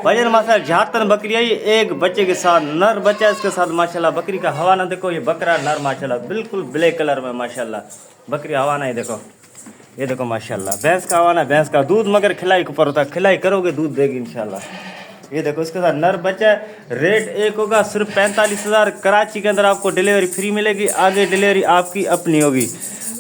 भाईजान माशाल्लाह झातन बकरी आई एक बच्चे के साथ, नर बच्चा इसके साथ माशाल्लाह। बकरी का हवाना देखो, ये बकरा नर माशाल्लाह बिल्कुल ब्लैक कलर में माशाल्लाह। बकरी हवाना ही देखो, ये देखो माशाल्लाह। भैंस का हवाना, भैंस का दूध मगर खिलाई के ऊपर होता है, खिलाई करोगे दूध देगी इंशाल्लाह। ये देखो इसके साथ नर बच्चा है। रेट एक होगा सिर्फ 45,000। कराची के अंदर आपको डिलीवरी फ्री मिलेगी, आगे डिलीवरी आपकी अपनी होगी।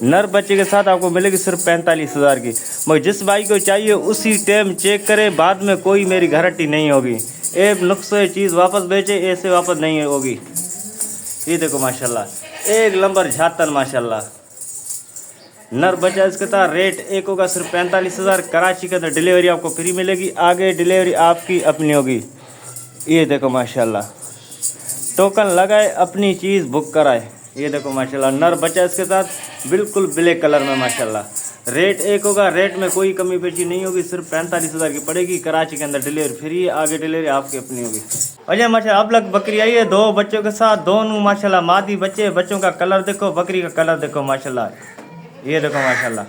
नर बच्चे के साथ आपको मिलेगी सिर्फ 45,000 की। मगर जिस भाई को चाहिए उसी टाइम चेक करे, बाद में कोई मेरी गारंटी नहीं होगी। एक नुस्खे चीज़ वापस बेचे, ऐसे वापस नहीं होगी। ये देखो माशाल्लाह एक नंबर झातन माशाल्लाह। नर बच्चा इसके साथ रेट एक होगा सिर्फ 45,000। कराची के अंदर डिलीवरी आपको फ्री मिलेगी, आगे डिलीवरी आपकी अपनी होगी। ये देखो माशाल्लाह, टोकन लगाए अपनी चीज़ बुक कराए। ये देखो माशाल्लाह नर बच्चा इसके साथ बिल्कुल ब्लैक कलर में माशाल्लाह। रेट एक होगा, रेट में कोई कमी पेशी नहीं होगी, सिर्फ 45,000 की पड़ेगी। कराची के अंदर डिलीवरी फ्री है, आगे डिलीवरी आपकी अपनी होगी। अच्छा माशाल्लाह अब लग बकरी आई है दो बच्चों के साथ, दोनों माशाल्लाह मादी बच्चे। बच्चों का कलर देखो, बकरी का कलर देखो माशाल्लाह। ये देखो माशाल्लाह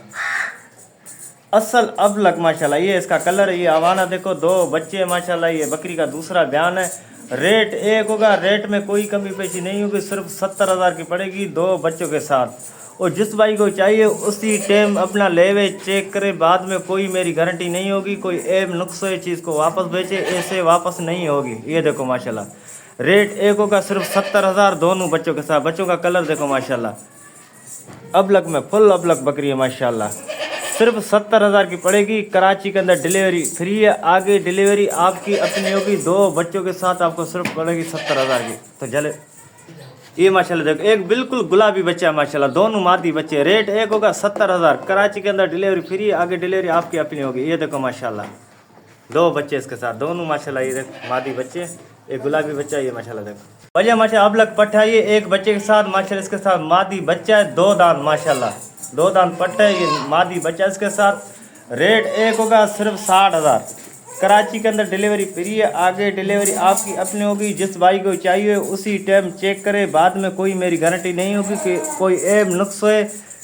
असल अब लग माशाल्लाह, ये इसका कलर, ये आवाना देखो, दो बच्चे माशाल्लाह। ये बकरी का दूसरा बयान है। रेट एक होगा, रेट में कोई कमी पेशी नहीं होगी, सिर्फ 70,000 की पड़ेगी दो बच्चों के साथ। और जिस भाई को चाहिए उसी टाइम अपना लेवे चेक करे, बाद में कोई मेरी गारंटी नहीं होगी। कोई ऐब नुक्से चीज़ को वापस बेचे, ऐसे वापस नहीं होगी। ये देखो माशाल्लाह रेट एक होगा सिर्फ 70,000 दोनों बच्चों के साथ। बच्चों का कलर देखो माशाल्लाह, अबलग में फुल अबलग बकरी है माशाल्लाह। सिर्फ 70,000 की पड़ेगी। कराची के अंदर डिलीवरी फ्री है, आगे डिलीवरी आपकी अपनी होगी। दो बच्चों के साथ आपको सिर्फ पड़ेगी 70,000 की। तो चले ये माशाल्लाह देखो एक बिल्कुल गुलाबी बच्चा है माशाल्लाह, दोनों मादी बच्चे। रेट एक होगा 70,000। कराची के अंदर डिलीवरी फ्री है, आगे डिलीवरी आपकी अपनी होगी। ये देखो माशाल्लाह दो बच्चे इसके साथ, दोनों माशाल्लाह। ये देखो मादी बच्चे, एक गुलाबी बच्चा, ये माशाल्लाह देखो भैया माशा। अब लग पट्टा ये एक बच्चे के साथ माशाल्लाह, इसके साथ मादी बच्चा है, दो दांत माशाल्लाह, दो दांत पट्टा है, ये मादी बच्चा इसके साथ। रेट एक होगा सिर्फ 60,000। कराची के अंदर डिलीवरी फ्री है, आगे डिलीवरी आपकी अपनी होगी। जिस भाई को चाहिए उसी टाइम चेक करे, बाद में कोई मेरी गारंटी नहीं होगी कि कोई ऐब नुक्से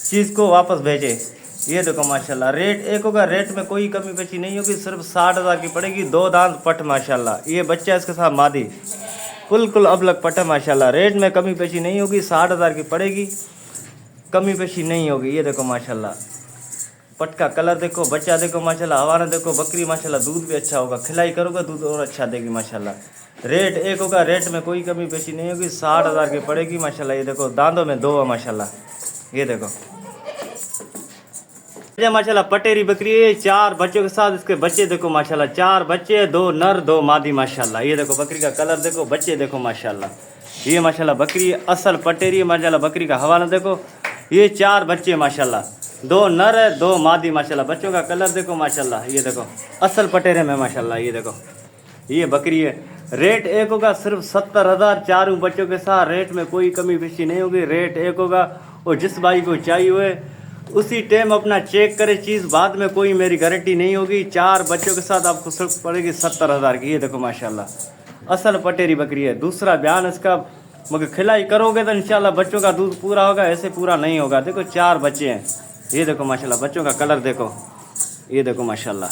चीज़ को वापस भेजे। ये देखो माशाल्लाह रेट एक होगा, रेट में कोई कमी पेशी नहीं होगी, सिर्फ 60,000 की पड़ेगी। दो दांत पट माशाल्लाह। ये बच्चा इसके साथ मादी बिल्कुल अबलग पट है माशाल्लाह। रेट में कमी पेशी नहीं होगी, 60,000 की पड़ेगी, कमी पेशी नहीं होगी। ये देखो माशाल्लाह पट का कलर देखो, बच्चा देखो माशाल्लाह, हवाना देखो। बकरी माशाल्लाह दूध भी अच्छा होगा, खिलाई करोगे दूध और अच्छा देगी माशाल्लाह। रेट एक होगा, रेट में कोई कमी पेशी नहीं होगी, 60,000 की पड़ेगी माशाल्लाह। ये देखो दांतों में दो है माशाल्लाह। ये देखो माशाल्लाह पटेरी बकरी है, चार बच्चों के साथ। इसके बच्चे देखो माशाल्लाह, चार बच्चे, दो नर दो मादी माशाल्लाह। ये देखो बकरी का कलर देखो, बच्चे देखो माशाल्लाह। ये माशाल्लाह बकरी असल पटेरी है माशाल्लाह। बकरी का हवाला देखो, ये चार बच्चे माशाल्लाह, दो नर है दो मादी माशाल्लाह। बच्चों का कलर देखो माशाल्लाह। ये देखो असल पटेरे में माशाल्लाह। ये देखो ये बकरी है। रेट एक होगा सिर्फ 70,000 चारों बच्चों के साथ। रेट में कोई कमी पेशी नहीं होगी, रेट एक होगा। और जिस भाई को चाहिए हुए उसी टाइम अपना चेक करे चीज़, बाद में कोई मेरी गारंटी नहीं होगी। चार बच्चों के साथ आपको सिर्फ पड़ेगी 70,000 की। ये देखो माशाल्लाह असल पटेरी बकरी है। दूसरा बयान इसका, मगर खिलाई करोगे तो इंशाल्लाह बच्चों का दूध पूरा होगा, ऐसे पूरा नहीं होगा। देखो चार बच्चे हैं। ये देखो माशाल्लाह बच्चों का कलर देखो। ये देखो माशाल्लाह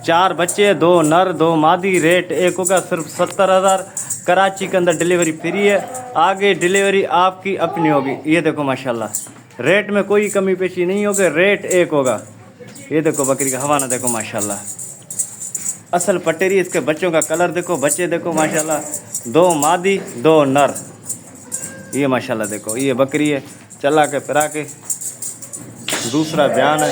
चार बच्चे, दो नर दो मादी। रेट एक होगा सिर्फ 70,000। कराची के अंदर डिलीवरी फ्री है, आगे डिलीवरी आपकी अपनी होगी। ये देखो माशाल्लाह रेट में कोई कमी पेशी नहीं होगी, रेट एक होगा। ये देखो बकरी का हवाना देखो माशाल्लाह असल पटेरी। इसके बच्चों का कलर देखो, बच्चे देखो माशाल्लाह, दो मादी दो नर। ये माशाल्लाह देखो ये बकरी है, चला के फिरा के दूसरा बयान है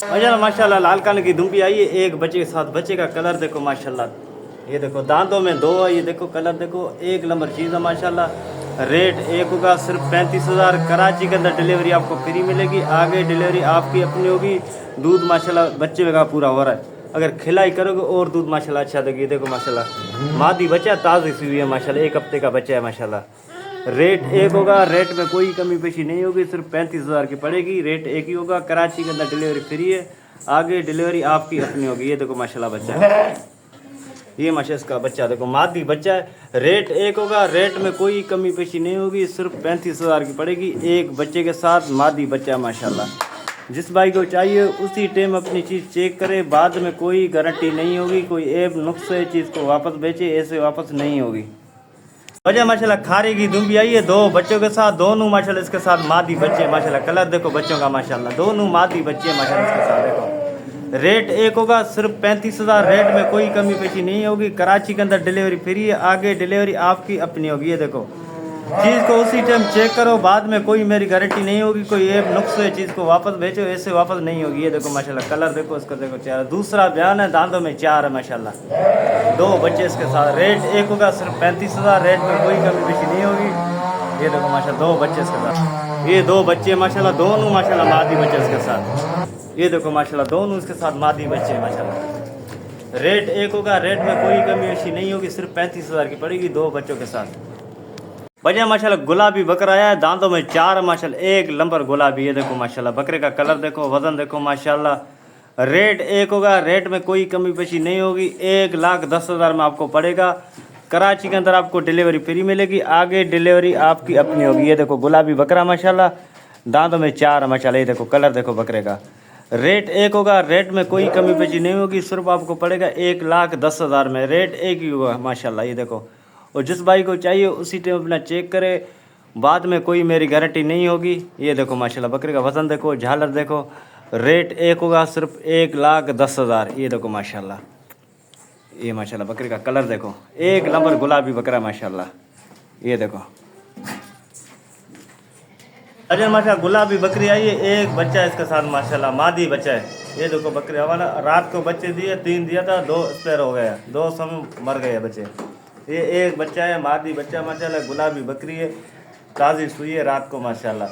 माशाल्लाह। माशाल्लाह लाल कान की दुम्बी आई है एक बच्चे के साथ। बच्चे का कलर देखो माशाल्लाह। ये देखो दांतों में दो है, ये देखो कलर देखो, एक नंबर चीज़ है माशाल्लाह। रेट एक होगा सिर्फ 35,000। कराची के अंदर डिलीवरी आपको फ्री मिलेगी, आगे डिलीवरी आपकी अपनी होगी। दूध माशाल्लाह बच्चे का पूरा हो रहा है, अगर खिलाई करोगे और दूध माशाल्लाह अच्छा देगी। देखो माशाल्लाह मादी बच्चा ताज़ी सी हुई है माशाल्लाह, एक हफ्ते का बच्चा है माशाल्लाह। रेट एक होगा, रेट में कोई कमी पेशी नहीं होगी, सिर्फ 35,000 की पड़ेगी। रेट एक ही होगा। कराची के अंदर डिलीवरी फ्री है, आगे डिलीवरी आपकी अपनी होगी। ये देखो माशाल्लाह बच्चा, ये माशा इसका बच्चा देखो मादी बच्चा है। रेट एक होगा, रेट में कोई कमी पेशी नहीं होगी, सिर्फ 35,000 की पड़ेगी एक बच्चे के साथ। मादी बच्चा माशाल्लाह। जिस भाई को चाहिए उसी टाइम अपनी चीज़ चेक करे, बाद में कोई गारंटी नहीं होगी, कोई ऐप नुक्स है चीज़ को वापस बेचे, ऐसे वापस नहीं होगी। वजह माशाल्लाह खारी की दुम्बी आई है 2 बच्चों के साथ, दोनों माशाल्लाह इसके साथ मादी बच्चे माशाल्लाह, कलर देखो बच्चों का माशाल्लाह, दोनों मादी बच्चे माशाल्लाह इसके साथ देखो। रेट एक होगा सिर्फ 35,000, रेट में कोई कमी पेशी नहीं होगी। कराची के अंदर डिलीवरी फ्री है, आगे डिलीवरी आपकी अपनी होगी। ये देखो चीज़ को उसी टाइम चेक करो, बाद में कोई मेरी गारंटी नहीं होगी, कोई ऐप नुक्स है चीज़ को वापस भेजो, ऐसे वापस नहीं होगी। ये देखो माशाल्लाह कलर देखो इसका, देखो चेहरा। दूसरा बयान है, दांतों में 4 है माशाल्लाह, 2 बच्चे इसके साथ। रेट एक होगा सिर्फ 35,000, रेट में कोई कमी पेशी नहीं होगी। ये देखो माशाल्लाह 2 बच्चे इसके साथ, ये 2 बच्चे माशाल्लाह, दोनों माशाल्लाह मादी बच्चे इसके साथ। ये देखो माशाल्लाह दोनों इसके साथ मादी बच्चे माशाल्लाह। रेट एक होगा, रेट में कोई कमी पेशी नहीं होगी, सिर्फ 35,000 की पड़ेगी 2 बच्चों के साथ। भैया माशाल्लाह गुलाबी बकरा आया है, दांतों में 4 माशाल्लाह, एक नंबर गुलाबी। ये देखो माशाल्लाह बकरे का कलर देखो, वजन देखो माशाल्लाह। रेट एक होगा, रेट में कोई कमी पेशी नहीं होगी, 1,10,000 में आपको पड़ेगा। कराची के अंदर आपको डिलीवरी फ्री मिलेगी, आगे डिलीवरी आपकी अपनी होगी। ये देखो गुलाबी बकरा माशाल्लाह, दांतों में 4 माशाल्लाह। ये देखो कलर देखो बकरे का। रेट एक होगा, रेट में कोई कमी पेशी नहीं होगी, सिर्फ आपको पड़ेगा 1,10,000 में, रेट एक ही होगा माशाल्लाह। ये देखो, और जिस भाई को चाहिए उसी टाइम अपना चेक करे, बाद में कोई मेरी गारंटी नहीं होगी। ये देखो माशाल्लाह बकरे का वज़न देखो, झालर देखो। रेट एक होगा सिर्फ 1,10,000। ये देखो माशाल्लाह, ये माशाल्लाह बकरे का कलर देखो, एक नंबर गुलाबी बकरा माशाल्लाह। ये देखो अजय माशाल्लाह गुलाबी बकरी आई है, एक बच्चा इसके साथ माशाल्लाह, मादी बच्चा है। ये देखो बकरी हवाना, रात को बच्चे दिए, 3 दिया था, 2 स्पेयर हो गया, 2 समय मर गए बच्चे। ये एक बच्चा है, मादी बच्चा माशाल्लाह, गुलाबी बकरी है, ताज़ी सुई है रात को माशाल्लाह।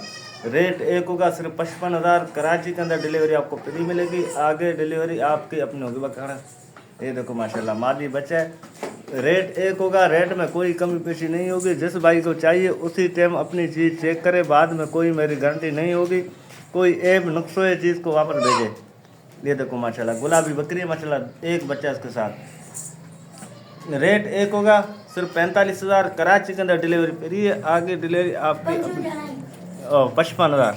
रेट एक होगा सिर्फ 55,000, कराची के अंदर डिलीवरी आपको फ्री मिलेगी, आगे डिलीवरी आपकी अपनी होगी बकरा। ये देखो माशाल्लाह मादी बच्चा है। रेट एक होगा, रेट में कोई कमी पेशी नहीं होगी। जिस भाई को चाहिए उसी टाइम अपनी चीज़ चेक करे, बाद में कोई मेरी गारंटी नहीं होगी, कोई ऐप नुक्सो है चीज़ को वापस भेजे। ये देखो माशाल्लाह गुलाबी बकरी है माशाल्लाह, एक बच्चा इसके साथ। रेट एक होगा सिर्फ 45,000, कराची के अंदर डिलीवरी फ्री है, आगे डिलीवरी आपकी 55,000।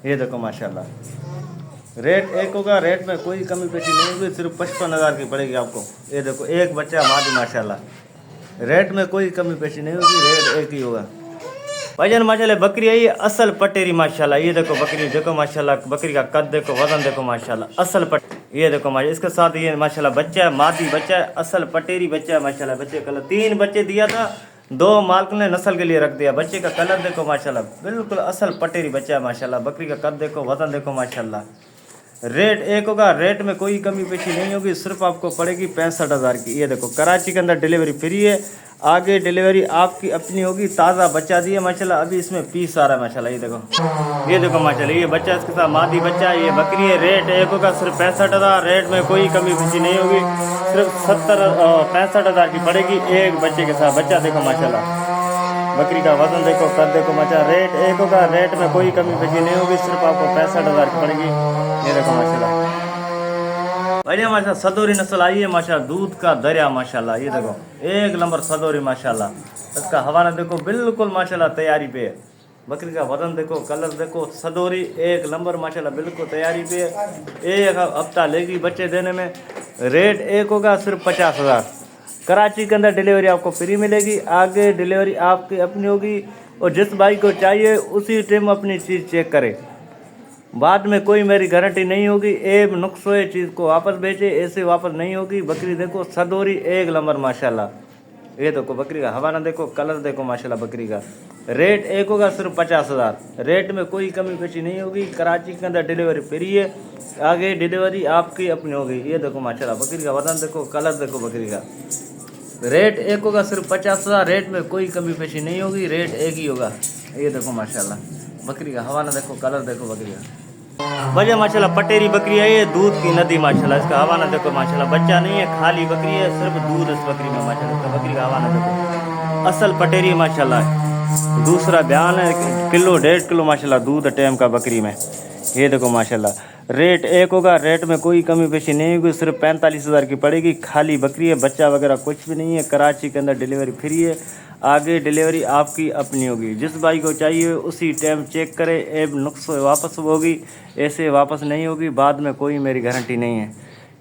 ये देखो माशाल्लाह रेट एक होगा, रेट में कोई कमी पेशी नहीं होगी, सिर्फ 55,000 की पड़ेगी आपको। ये देखो एक बच्चा मादी माशाल्लाह, रेट में कोई कमी पेशी नहीं होगी, रेट एक ही होगा। भाईजान माशाल्लाह बकरी आई है असल पटेरी माशाल्लाह। ये देखो बकरी देखो माशाल्लाह, बकरी का कद देखो, वजन देखो माशाल्लाह, असल पट। ये देखो माशाल्लाह, इसके साथ ये माशाल्लाह बच्चा है, मादी बच्चा है, असल पटेरी बच्चा है माशाल्लाह। बच्चे कलर 3 बच्चे दिया था, 2 मालिक ने नस्ल के लिए रख दिया। बच्चे का कलर देखो माशाल्लाह, बिल्कुल असल पटेरी बच्चा है माशाल्लाह। बकरी का कद देखो, वजन देखो माशाल्लाह। रेट एक होगा, रेट में कोई कमी पेशी नहीं होगी, सिर्फ आपको पड़ेगी 65,000 की। ये देखो कराची के अंदर डिलीवरी फ्री है, आगे डिलीवरी आपकी अपनी होगी। ताज़ा बच्चा दिए माशाल्लाह, अभी इसमें पीस आ रहा है माशाल्लाह। ये देखो माशाल्लाह, ये बच्चा इसके साथ मादी बच्चा, ये बकरी है। रेट एक होगा सिर्फ 65,000, रेट में कोई कमी पेशी नहीं होगी, सिर्फ 65,000 की पड़ेगी, एक बच्चे के साथ। बच्चा देखो माशाल्लाह, बकरी का वजन देखो, कद देखो माशाल्लाह। रेट एक होगा, रेट में कोई कमी पेशी नहीं होगी, सिर्फ आपको 65,000 की पड़ेगी। ये देखो माशाल्लाह बढ़िया माशाल्लाह, सदोरी नस्ल आई है माशाल्लाह, दूध का दरिया माशाल्लाह। ये देखो एक नंबर सदोरी माशाल्लाह, इसका हवाना देखो बिल्कुल माशाल्लाह तैयारी पे है। बकरी का वजन देखो, कलर देखो, सदोरी एक नंबर माशाल्लाह, बिल्कुल तैयारी पे है, एक हफ्ता लेगी बच्चे देने में। रेट एक होगा सिर्फ 50,000, कराची के अंदर डिलीवरी आपको फ्री मिलेगी, आगे डिलीवरी आपकी अपनी होगी। और जिस भाई को चाहिए उसी टाइम अपनी चीज़ चेक करे, बाद में कोई मेरी गारंटी नहीं होगी, एक नुक्स है चीज़ को वापस भेजे, ऐसे वापस नहीं होगी। बकरी देखो सदोरी एक नंबर माशाल्लाह। ये देखो बकरी का हवाना देखो, कलर देखो माशाल्लाह बकरी का। रेट एक होगा सिर्फ 50,000, रेट में कोई कमी पेशी नहीं होगी, कराची के अंदर डिलीवरी फ्री है, आगे डिलीवरी आपकी अपनी होगी। ये देखो माशाल्लाह बकरी का वजन देखो, कलर देखो बकरी का। रेट एक होगा सिर्फ 50,000, रेट में कोई कमी पेशी नहीं होगी, रेट एक ही होगा। ये देखो माशाल्लाह बकरी का हवाना देखो, कलर देखो बकरी का। वजह माशाल्लाह पटेरी बकरी है, ये दूध की नदी माशाल्लाह। इसका हवाना देखो माशाल्लाह, बच्चा नहीं है, खाली बकरी है, सिर्फ दूध इस बकरी में माशाल्लाह। इसका बकरी का हवाना देखो, असल पटेरी माशाल्लाह। दूसरा बयान है किलो 1.5 किलो माशाल्लाह दूध टाइम का बकरी में। ये देखो माशाल्लाह रेट एक होगा, रेट में कोई कमी पेशी नहीं होगी, सिर्फ 45,000 की पड़ेगी। खाली बकरी है, बच्चा वगैरह कुछ भी नहीं है, कराची के अंदर डिलीवरी फ्री है, आगे डिलीवरी आपकी अपनी होगी। जिस भाई को चाहिए उसी टाइम चेक करें, एब नुक्स वापस होगी, ऐसे वापस नहीं होगी, बाद में कोई मेरी गारंटी नहीं है।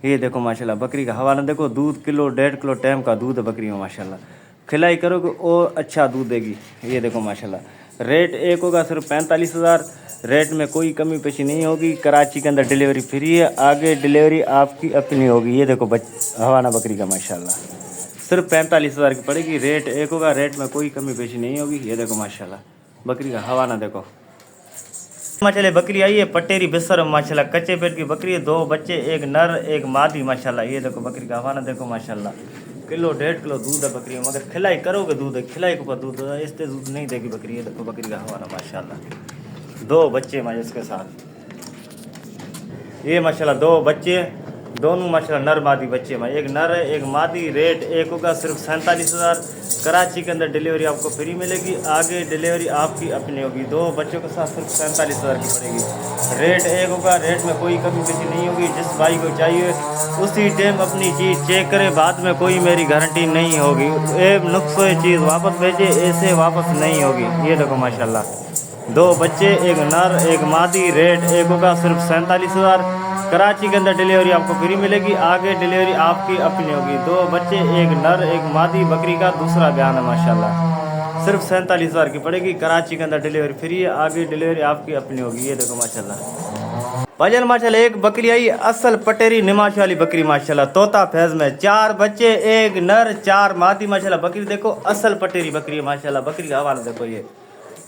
ये देखो माशाल्लाह बकरी का हवाला देखो, दूध किलो 1.5 किलो टाइम का दूध है बकरी में माशाल्लाह। खिलाई करोगे और अच्छा दूध देगी। ये देखो माशाल्लाह। रेट एक होगा सिर्फ 45,000। रेट में कोई कमी पेशी नहीं होगी। कराची के अंदर डिलीवरी फ्री है, आगे डिलीवरी आपकी अपनी होगी। ये देखो हवाना बकरी का माशाल्लाह सिर्फ 45,000 की पड़ेगी। रेट एक होगा, रेट में कोई कमी पेशी नहीं होगी। ये देखो माशाल्लाह बकरी का हवाना देखो माशाल्लाह। बकरी आई है पटेरी बिस्तर माशाल्लाह, कच्चे पेट की बकरी है, 2 बच्चे, एक नर एक मादी माशाल्लाह। ये देखो बकरी का हवाना देखो माशाल्लाह, किलो 1.5 किलो दूध है बकरी में, मगर खिलाई करोगे दूध है, खिलाई के ऊपर दूध है, इससे दूध नहीं देगी बकरी। ये देखो बकरी का हवाना माशाल्लाह, 2 बच्चे माशा इसके साथ। ये माशाल्लाह 2 बच्चे, दोनों माशाल्लाह नर मादी बच्चे में, एक नर है एक मादी। रेट एक होगा सिर्फ 47,000। कराची के अंदर डिलीवरी आपको फ्री मिलेगी, आगे डिलीवरी आपकी अपनी होगी। 2 बच्चों के साथ सिर्फ 47,000 की पड़ेगी। रेट एक होगा, रेट में कोई कमी पेशी नहीं होगी। जिस भाई को चाहिए उसी टाइम अपनी चीज़ चेक करे, बाद में कोई मेरी गारंटी नहीं होगी। एक नुक्सो चीज़ वापस भेजे, ऐसे वापस नहीं होगी। ये देखो माशाल्लाह 2 बच्चे, एक नर एक मादी। रेट एक होगा सिर्फ 47,000। कराची के अंदर डिलीवरी आपको फ्री मिलेगी, आगे डिलीवरी आपकी अपनी होगी। 2 बच्चे, एक नर एक मादी बकरी का दूसरा बयान है माशाल्लाह, सिर्फ 47,000 की पड़ेगी। कराची के अंदर डिलीवरी फ्री है, आगे डिलीवरी आपकी अपनी होगी। ये देखो माशाल्लाह भाईजान माशाल्लाह एक बकरी आई असल पटेरी निमाश वाली बकरी माशाल्लाह, तोता फैज में, 4 बच्चे, एक नर 4 मादी माशाल्लाह। बकरी देखो असल पटेरी बकरी है माशाल्लाह। बकरी का हवाला देखो, ये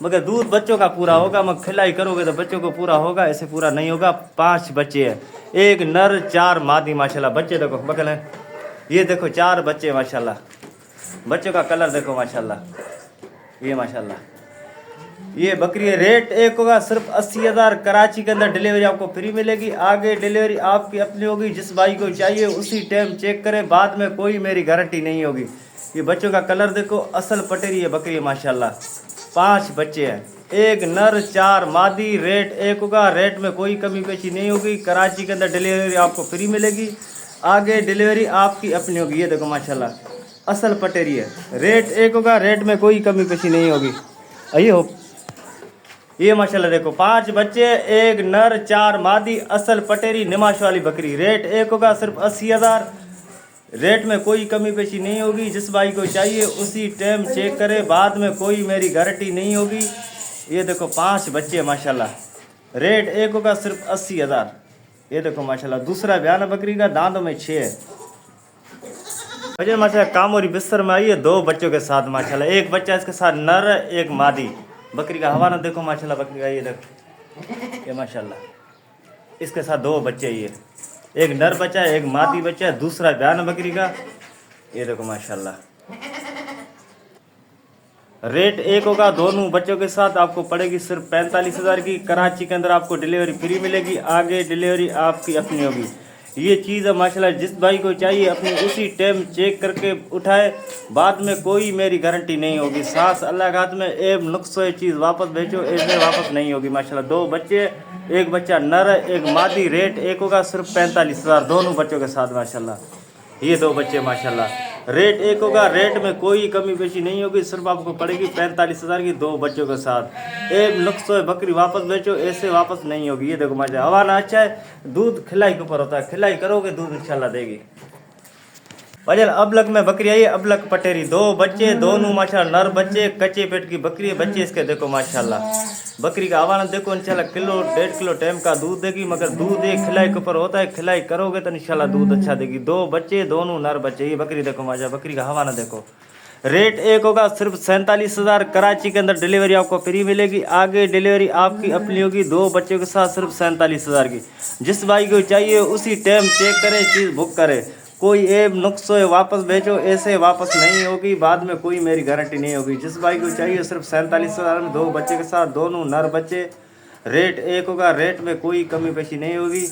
मगर दूध बच्चों का पूरा होगा, मगर खिलाई करोगे तो बच्चों को पूरा होगा, ऐसे पूरा नहीं होगा। 5 बच्चे हैं, एक नर 4 मादी माशाल्लाह। बच्चे देखो बगल है, ये देखो 4 बच्चे माशाल्लाह। बच्चों का कलर देखो माशाल्लाह, ये माशाल्लाह। ये बकरी है। रेट एक होगा सिर्फ 80,000। कराची के अंदर डिलीवरी आपको फ्री मिलेगी, आगे डिलीवरी आपकी अपनी होगी। जिस भाई को चाहिए उसी टाइम चेक करें, बाद में कोई मेरी गारंटी नहीं होगी। ये बच्चों का कलर देखो, असल पटेरी है बकरी माशाल्लाह। 5 बच्चे हैं, एक नर 4 मादी। रेट एक होगा, रेट में कोई कमी पेशी नहीं होगी। कराची के अंदर डिलीवरी आपको फ्री मिलेगी, आगे डिलीवरी आपकी अपनी होगी। ये देखो माशाल्लाह असल पटेरी है। रेट एक होगा, रेट में कोई कमी पेशी नहीं होगी। आइए हो ये माशाल्लाह देखो 5 बच्चे, एक नर 4 मादी, असल पटेरी निमाश वाली बकरी। रेट एक होगा सिर्फ 80,000। रेट में कोई कमी पेशी नहीं होगी। जिस भाई को चाहिए उसी टाइम चेक करे, बाद में कोई मेरी गारंटी नहीं होगी। ये देखो 5 बच्चे माशाल्लाह। रेट एक होगा सिर्फ 80,000। ये देखो माशाल्लाह दूसरा बयान है बकरी का, दांतों में 6 है। माशाल्लाह कामोरी बिस्तर में आई है 2 बच्चों के साथ माशाल्लाह। एक बच्चा इसके साथ नर, एक मादी। बकरी का हवाना देखो माशाल्लाह, बकरी का ये देखो, ये माशाल्लाह इसके साथ 2 बच्चे, ये एक नर बच्चा है, एक मादी बच्चा है। दूसरा बयान है बकरी का, ये देखो माशाल्लाह। रेट एक होगा, दोनों बच्चों के साथ आपको पड़ेगी सिर्फ 45,000 की। कराची के अंदर आपको डिलीवरी फ्री मिलेगी, आगे डिलीवरी आपकी अपनी होगी। ये चीज़ है माशाल्लाह, जिस भाई को चाहिए अपनी उसी टाइम चेक करके उठाए, बाद में कोई मेरी गारंटी नहीं होगी। सांस अल्लाह के हाथ में, एब नुक्स ये चीज़ वापस भेजो, ऐसे वापस नहीं होगी माशाल्लाह। 2 बच्चे, एक बच्चा नर एक मादी। रेट एक होगा सिर्फ 45,000 दोनों बच्चों के साथ माशाल्लाह। ये 2 बच्चे माशाल्लाह। रेट एक होगा, रेट में कोई कमी पेशी नहीं होगी, सिर्फ आपको पड़ेगी 45,000 की 2 बच्चों के साथ। एक नुक्स बकरी वापस बेचो, ऐसे वापस नहीं होगी। ये देखो माशा हवाना अच्छा है, दूध खिलाई के ऊपर होता है, खिलाई करोगे दूध इंशाल्लाह देगी। वजल अबलक में बकरी आई है, अबलक पटेरी, 2 बच्चे, दोनों माशाल्लाह नर बच्चे, कच्चे पेट की बकरी है। बच्चे इसके देखो माशाल्लाह। बकरी का हवाना देखो इंशाल्लाह, किलो 1.5 किलो टाइम का दूध देगी, मगर दूध एक खिलाई के ऊपर होता है, खिलाई करोगे तो इंशाल्लाह दूध अच्छा देगी। 2 बच्चे, दोनों नर बच्चे। ये बकरी देखो माशा, बकरी का हवाना देखो। रेट एक होगा सिर्फ 47,000। कराची के अंदर डिलीवरी आपको फ्री मिलेगी, आगे डिलीवरी आपकी अपनी होगी। 2 बच्चों के साथ सिर्फ 47,000 की। जिस भाई को चाहिए उसी टाइम चेक करे, चीज़ बुक करे। कोई एब नुक्स हो वापस भेजो, ऐसे वापस नहीं होगी, बाद में कोई मेरी गारंटी नहीं होगी। जिस भाई को चाहिए सिर्फ 47,000 में 2 बच्चे के साथ, दोनों नर बच्चे। रेट एक होगा, रेट में कोई कमी पेशी नहीं होगी।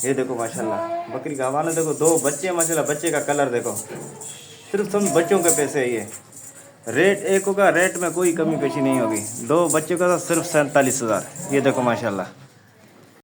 ये देखो माशाल्लाह बकरी का हवाना देखो, 2 बच्चे माशाल्लाह। बच्चे का कलर देखो, सिर्फ सब बच्चों के पैसे है ये। रेट एक होगा, रेट में कोई कमी पेशी नहीं होगी। 2 बच्चों का सिर्फ 47,000। ये देखो माशाल्लाह।